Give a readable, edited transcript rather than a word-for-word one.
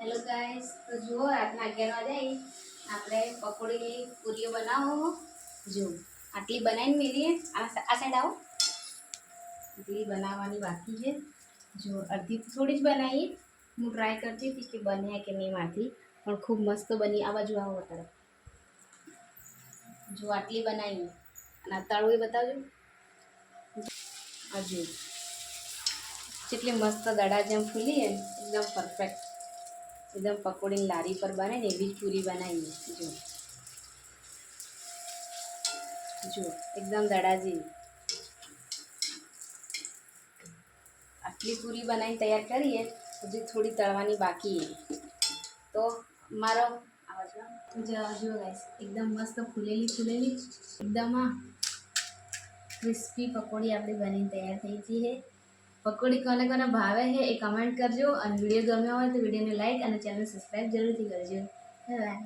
Hello guys, તો જુઓ રાતના 11 વાગે આપણે પકોડી પૂરીઓ બનાવો. જો આટલી બનાવીને મેલીએ. આ સાઈડ આવો. આટલી બનાવવાની બાકી છે. જો અડધી થોડી જ બનાવીએ. હું ટ્રાય કરતી હતી કે બન્યા કે નહીં મારથી, પણ ખૂબ મસ્ત બની. આ બાજુ આવો અત્યારે. જો આટલી બનાવી અને તળવું એ બતાવજો. હજુ કેટલી મસ્ત દડા જેમ ફૂલી એકદમ પરફેક્ટ, एकदम पकोड़ी लारी पर बने ने भी पूरी बनाई। जो जो एकदम दड़ाजी आटली पूरी बनाई तैयार करिए। हजी थोड़ी तळवानी बाकी है। तो मारो जो गाइस एकदम मस्त फूलेली एकदम क्रिस्पी पकोड़ी अपनी बनी तैयार थी गई है। पकोड़ी कोने कोने भावे है ए कमेंट करजो और वीडियो गम्यो हो तो वीडियो ने लाइक और चैनल सब्सक्राइब जरूर थी करजो। Bye bye.